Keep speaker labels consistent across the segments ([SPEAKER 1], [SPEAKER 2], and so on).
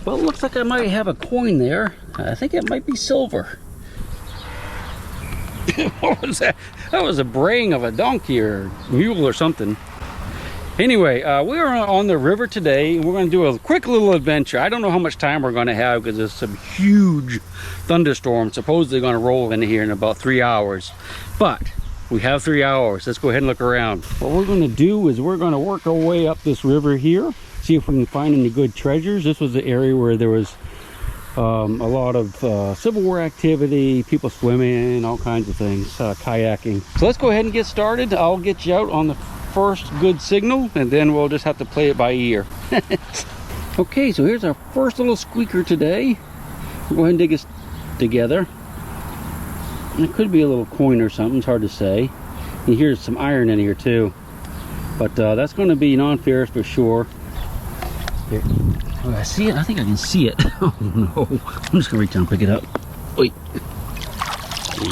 [SPEAKER 1] Well, it looks like I might have a coin there. I think it might be silver. What was that? That was a braying of a donkey or mule or something. Anyway, we are on the river today, and we're going to do a quick little adventure. I don't know how much time we're going to have because there's some huge thunderstorms supposedly going to roll in here in about 3 hours. But we have 3 hours. Let's go ahead and look around. What we're going to do is we're going to work our way up this river here, see if we can find any good treasures. This was the area where there was a lot of Civil War activity, people swimming, all kinds of things, kayaking. So let's go ahead and get started. I'll get you out on the first good signal, and then we'll just have to play it by ear. Okay, so here's our first little squeaker today. We'll go ahead and dig this together. And it could be a little coin or something, it's hard to say. And here's some iron in here too, but that's going to be non-ferrous for sure. Here. Oh, I see it. I think I can see it. Oh no, I'm just gonna reach down and pick it up. Wait.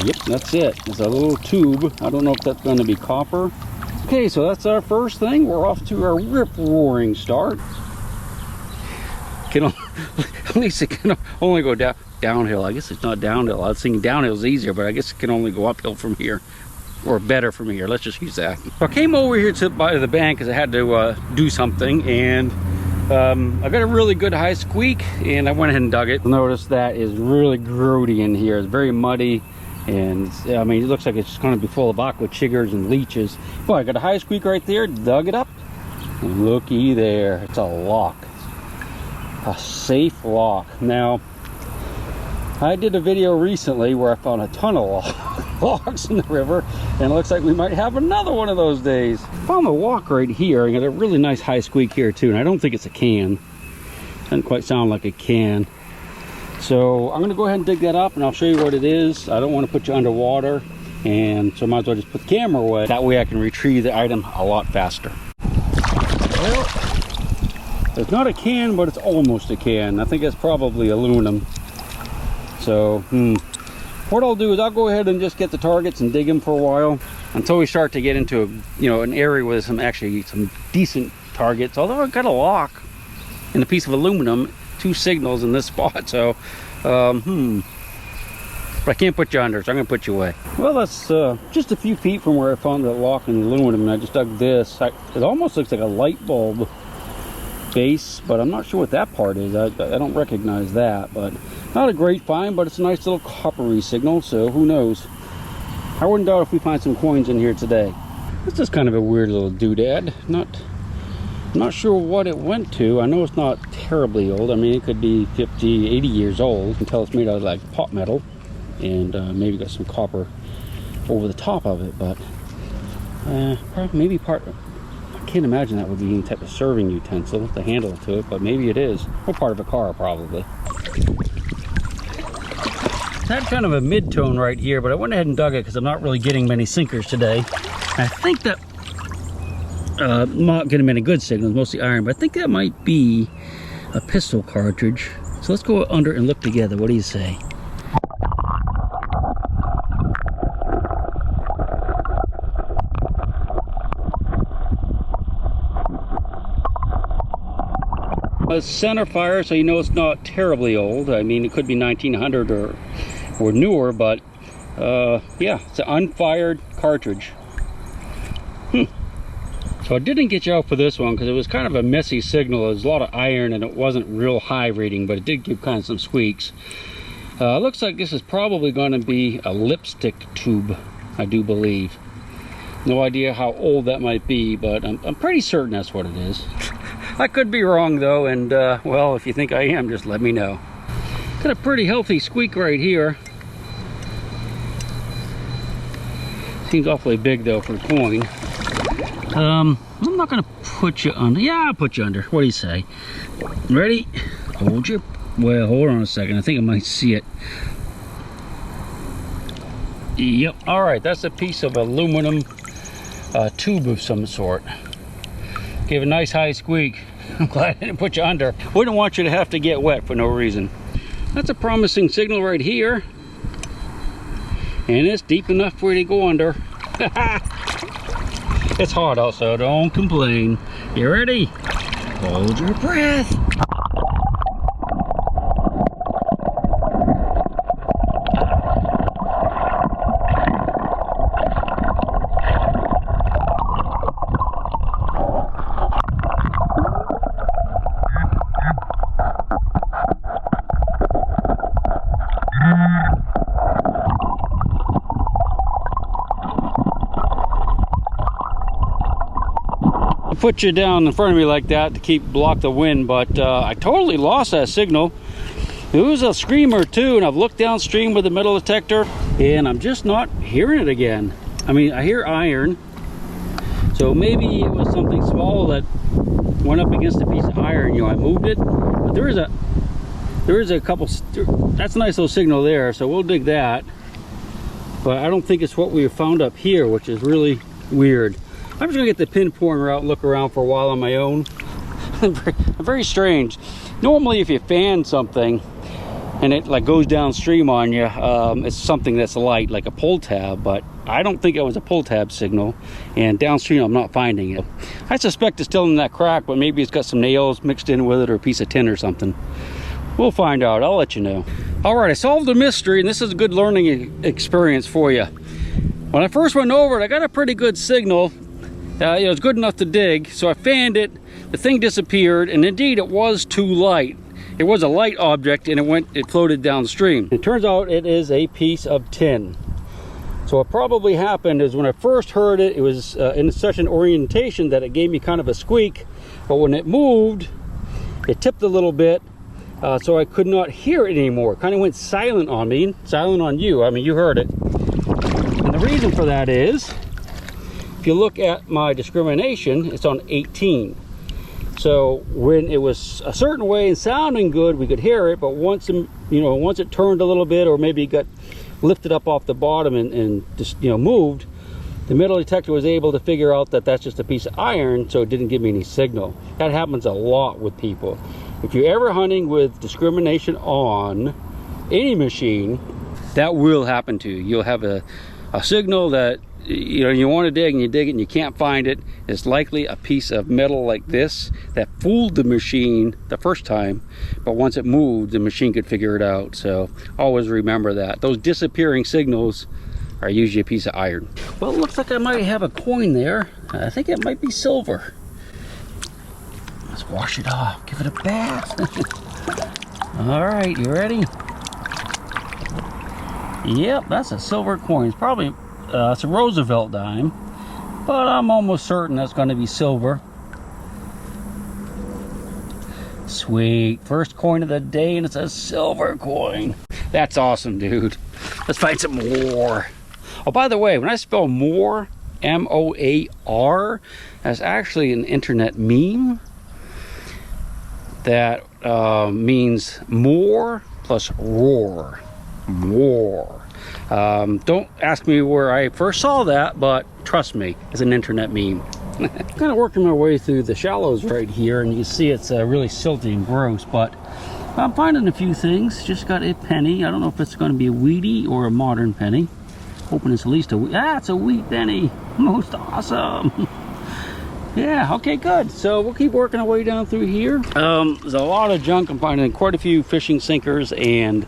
[SPEAKER 1] Yep, that's it. It's a little tube. I don't know if that's going to be copper. Okay, so that's our first thing. We're off to our rip-roaring start. At least it can only go downhill. I guess it's not downhill. I was thinking downhill is easier, but I guess it can only go uphill from here. Or better from here. Let's just use that. So I came over here by the bank because I had to do something, and I got a really good high squeak, and I went ahead and dug it. Notice that is really grody in here. It's very muddy. And I mean, it looks like it's going to be full of aquachiggers and leeches. Well, I got a high squeak right there, dug it up, and looky there, it's a lock, a safe lock. Now, I did a video recently where I found a ton of locks in the river, and it looks like we might have another one of those days. Found the lock right here. I got a really nice high squeak here too, and I don't think it's a can. Doesn't quite sound like a can. So I'm going to go ahead and dig that up, and I'll show you what it is. I don't want to put you underwater, and so I might as well just put the camera away. That way I can retrieve the item a lot faster. Well, it's not a can, but it's almost a can. I think it's probably aluminum. So what I'll do is I'll go ahead and just get the targets and dig them for a while until we start to get into an area with some decent targets. Although I've got a lock and a piece of aluminum, 2 signals in this spot, so but I can't put you under, so I'm gonna put you away. Well, that's just a few feet from where I found the lock in the aluminum, and I just dug this. It almost looks like a light bulb base, but I'm not sure what that part is. I don't recognize that, but not a great find, but it's a nice little coppery signal, so who knows. I wouldn't doubt if we find some coins in here today. This is kind of a weird little doodad. Not sure what it went to. I know it's not terribly old. I mean, it could be 50, 80 years old. You can tell it's made out of like pot metal, and maybe got some copper over the top of it, but maybe I can't imagine that would be any type of serving utensil, the handle to it, but maybe it is. Or part of a car, probably. That's kind of a mid-tone right here, but I went ahead and dug it because I'm not really getting many sinkers today. I think that I'm not getting many good signals, mostly iron, but I think that might be a pistol cartridge. So let's go under and look together. What do you say? It's center fire, so you know it's not terribly old. I mean, it could be 1900 or newer, but yeah, it's an unfired cartridge. So I didn't get you out for this one because it was kind of a messy signal. There was a lot of iron and it wasn't real high rating, but it did give kind of some squeaks. Looks like this is probably going to be a lipstick tube, I do believe. No idea how old that might be, but I'm pretty certain that's what it is. I could be wrong though, and well, if you think I am, just let me know. Got a pretty healthy squeak right here. Seems awfully big though for a coin. I'm not gonna put you under. Yeah, I'll put you under. What do you say? Ready? Hold your. Well, hold on a second. I think I might see it. Yep. All right. That's a piece of aluminum tube of some sort. Gave a nice high squeak. I'm glad I didn't put you under. Wouldn't want you to have to get wet for no reason. That's a promising signal right here. And it's deep enough for you to go under. It's hot also, don't complain. You ready? Hold your breath. put you down in front of me like that to block the wind, but I totally lost that signal. It was a screamer too, and I've looked downstream with the metal detector and I'm just not hearing it again. I mean, I hear iron, so maybe it was something small that went up against a piece of iron. You know, I moved it, but there is a couple. That's a nice little signal there, so we'll dig that. But I don't think it's what we found up here, which is really weird. I'm just gonna get the pin pointer out and look around for a while on my own. Very strange. Normally, if you fan something and it like goes downstream on you, it's something that's light, like a pull tab, but I don't think it was a pull tab signal, and downstream I'm not finding it. I suspect it's still in that crack, but maybe it's got some nails mixed in with it or a piece of tin or something. We'll find out. I'll let you know. All right, I solved the mystery, and this is a good learning experience for you. When I first went over it, I got a pretty good signal. It was good enough to dig, so I fanned it, the thing disappeared, and indeed it was too light. It was a light object, and it floated downstream. It turns out it is a piece of tin. So what probably happened is when I first heard it, it was in such an orientation that it gave me kind of a squeak, but when it moved, it tipped a little bit, so I could not hear it anymore. It kind of went silent on me, silent on you. I mean, you heard it. And the reason for that is, if you look at my discrimination, it's on 18. So when it was a certain way and sounding good, we could hear it, but once it turned a little bit, or maybe got lifted up off the bottom and just moved, the metal detector was able to figure out that that's just a piece of iron, so it didn't give me any signal. That happens a lot with people. If you're ever hunting with discrimination on any machine, that will happen to you. You'll have a signal that you want to dig, and you dig it and you can't find it. It's likely a piece of metal like this that fooled the machine the first time, but once it moved, the machine could figure it out. So always remember that. Those disappearing signals are usually a piece of iron. Well, it looks like I might have a coin there. I think it might be silver. Let's wash it off, give it a bath. All right, you ready? Yep, that's a silver coin. It's probably it's a Roosevelt dime, but I'm almost certain that's going to be silver. Sweet, first coin of the day, and it's a silver coin. That's awesome, dude. Let's find some more. Oh, by the way, when I spell more, M-O-A-R, that's actually an internet meme that means more plus roar. More. Don't ask me where I first saw that, but trust me, it's an internet meme. Kind of working my way through the shallows right here, and you see it's really silty and gross, but I'm finding a few things. Just got a penny. I don't know if it's going to be a wheatie or a modern penny. Hoping it's at least it's a wheat penny. Most awesome. Yeah, okay, good. So we'll keep working our way down through here. There's a lot of junk. I'm finding quite a few fishing sinkers and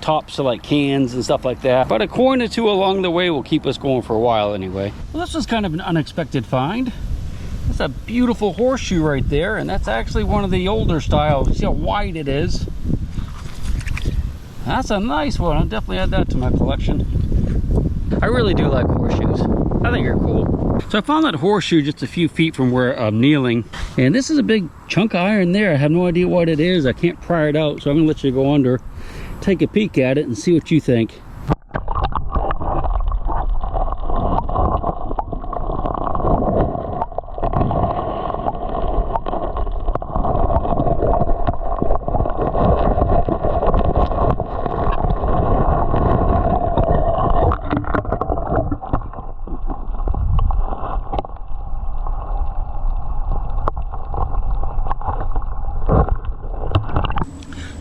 [SPEAKER 1] tops of like cans and stuff like that, but a coin or two along the way will keep us going for a while anyway. Well, this was kind of an unexpected find. That's a beautiful horseshoe right there, and that's actually one of the older styles. You see how wide it is? That's a nice one. I'll definitely add that to my collection. I really do like horseshoes. I think they're cool. So I found that horseshoe just a few feet from where I'm kneeling, and this is a big chunk of iron there. I have no idea what it is. I can't pry it out, so I'm gonna let you go under, take a peek at it and see what you think.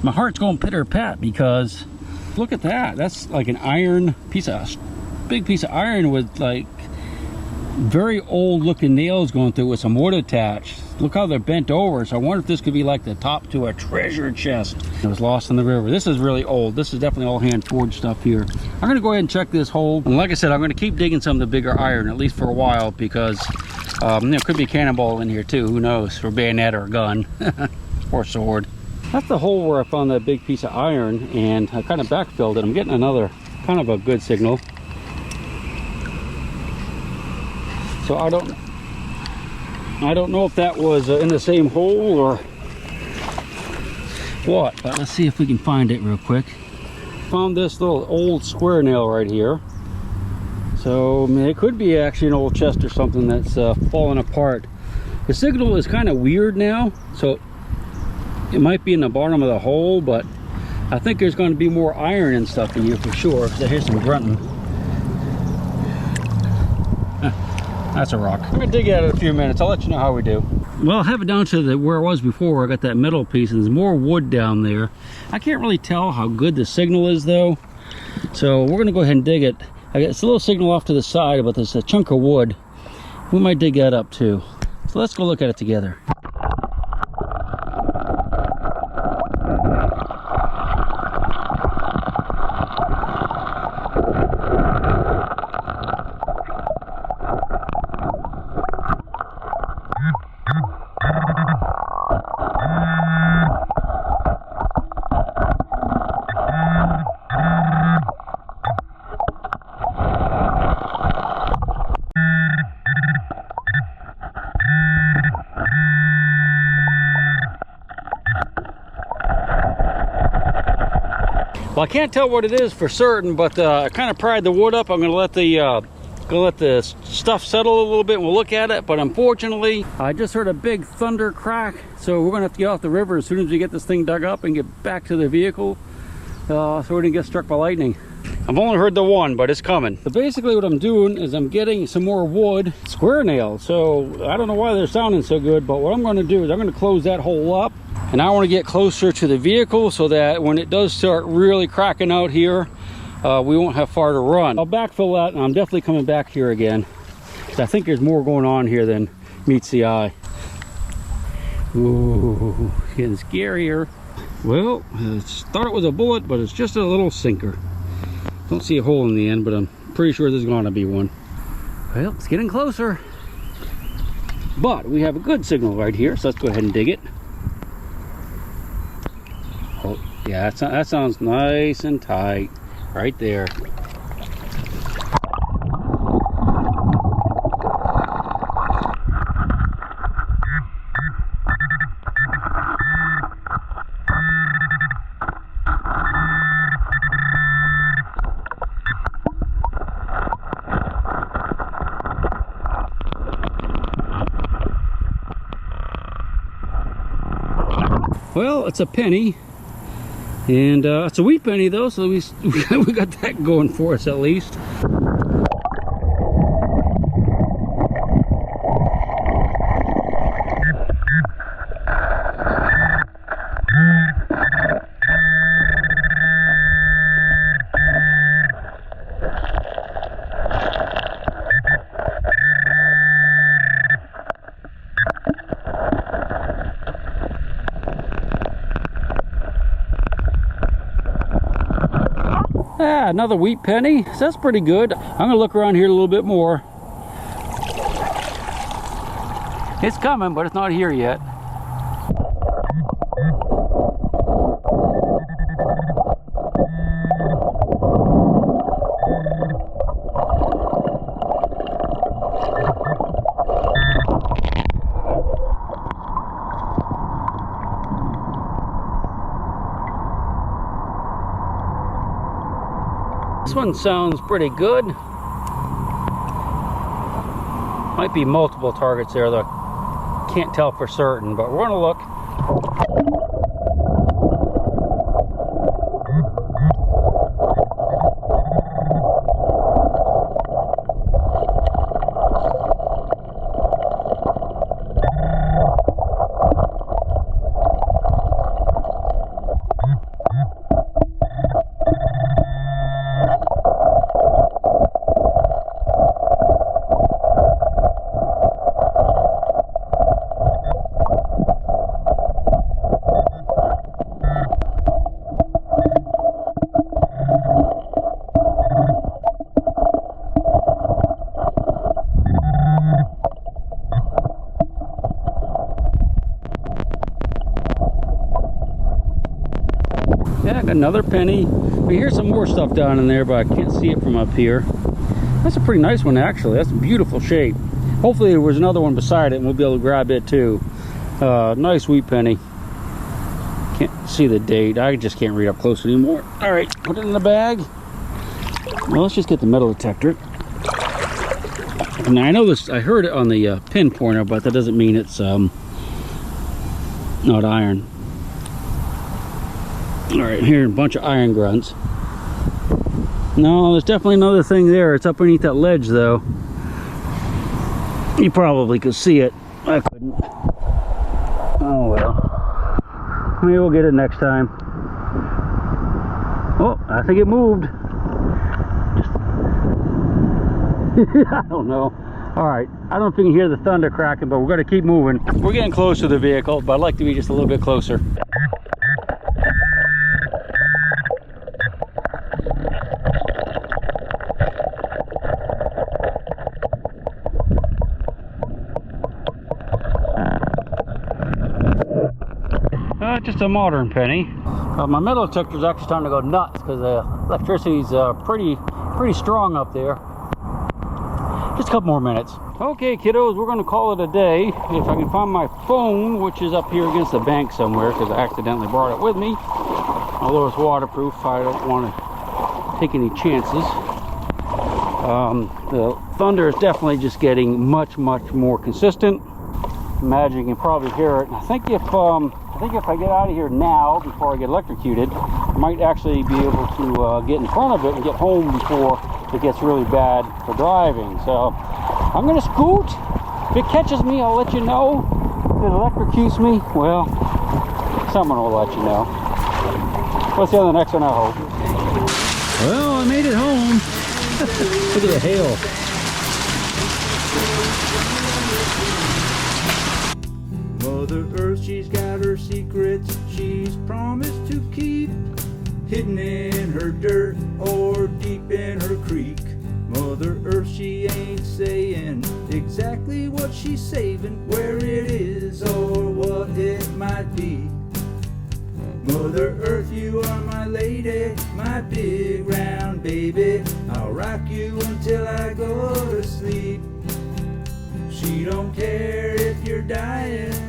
[SPEAKER 1] My heart's going pitter-pat because look at that. That's like an iron piece of, big piece of iron with like very old looking nails going through with some wood attached. Look how they're bent over. So I wonder if this could be like the top to a treasure chest. It was lost in the river. This is really old. This is definitely all hand forged stuff here. I'm gonna go ahead and check this hole. And like I said, I'm gonna keep digging some of the bigger iron, at least for a while, because there could be a cannonball in here too. Who knows? Or a bayonet or a gun or a sword. That's the hole where I found that big piece of iron, and I kind of backfilled it. I'm getting another kind of a good signal. So I don't I don't know if that was in the same hole or what, but let's see if we can find it real quick. Found this little old square nail right here. So I mean, it could be actually an old chest or something that's fallen apart. The signal is kind of weird now, so it might be in the bottom of the hole, but I think there's going to be more iron and stuff in here for sure, because I hear some grunting. That's a rock. I'm gonna dig at it in a few minutes. I'll let you know how we do. Well, I have it down to where it was before. I got that metal piece, and there's more wood down there. I can't really tell how good the signal is though, so we're gonna go ahead and dig it. It's a little signal off to the side, but there's a chunk of wood. We might dig that up too. So let's go look at it together. Well, I can't tell what it is for certain, but I kind of pried the wood up. I'm going to let the stuff settle a little bit and we'll look at it. But unfortunately, I just heard a big thunder crack, so we're going to have to get off the river as soon as we get this thing dug up and get back to the vehicle, so we didn't get struck by lightning. I've only heard the one, but it's coming. So basically what I'm doing is I'm getting some more wood, square nails. So I don't know why they're sounding so good, but what I'm going to do is I'm going to close that hole up. And I want to get closer to the vehicle so that when it does start really cracking out here, we won't have far to run. I'll backfill that, and I'm definitely coming back here again. I think there's more going on here than meets the eye. Ooh, getting scarier. Well, I thought it was a bullet, but it's just a little sinker. Don't see a hole in the end, but I'm pretty sure there's going to be one. Well, it's getting closer. But we have a good signal right here, so let's go ahead and dig it. Oh, yeah, that sounds nice and tight right there. Well, it's a penny, and it's a wheat penny though, so we got that going for us at least. Ah, another wheat penny. So that's pretty good. I'm gonna look around here a little bit more. It's coming, but it's not here yet. This one sounds pretty good. Might be multiple targets there though. Can't tell for certain, but we're gonna look. Yeah, I got another penny. We hear some more stuff down in there, but I can't see it from up here. That's a pretty nice one actually. That's a beautiful shape. Hopefully there was another one beside it and we'll be able to grab it too. Nice wheat penny. Can't see the date. I just can't read up close anymore. All right, put it in the bag. Well, let's just get the metal detector. Now I know this, I heard it on the pin pointer, but that doesn't mean it's not iron. All right, here a bunch of iron grunts. No, there's definitely another thing there. It's up underneath that ledge though. You probably could see it. I couldn't. Oh well. Maybe we'll get it next time. Oh, I think it moved. I don't know. All right, I don't know if you can hear the thunder cracking, but we're going to keep moving. We're getting close to the vehicle, but I'd like to be just a little bit closer. Just a modern penny. My metal detector is actually starting to go nuts because the electricity is pretty strong up there. Just a couple more minutes. Okay, kiddos, we're going to call it a day. If I can find my phone, which is up here against the bank somewhere, because I accidentally brought it with me. Although it's waterproof, I don't want to take any chances. The thunder is definitely just getting much more consistent. Imagine you can probably hear it. I think if I get out of here now before I get electrocuted, I might actually be able to get in front of it and get home before it gets really bad for driving. So I'm gonna scoot. If it catches me, I'll let you know. If it electrocutes me, well, someone will let you know. We'll see on the next one, I hope. Well, I made it home. Look at the hail.
[SPEAKER 2] Mother Earth, she's got her secrets she's promised to keep, hidden in her dirt or deep in her creek. Mother Earth, she ain't saying exactly what she's saving, where it is or what it might be. Mother Earth, you are my lady, my big round baby. I'll rock you until I go to sleep. She don't care if you're dying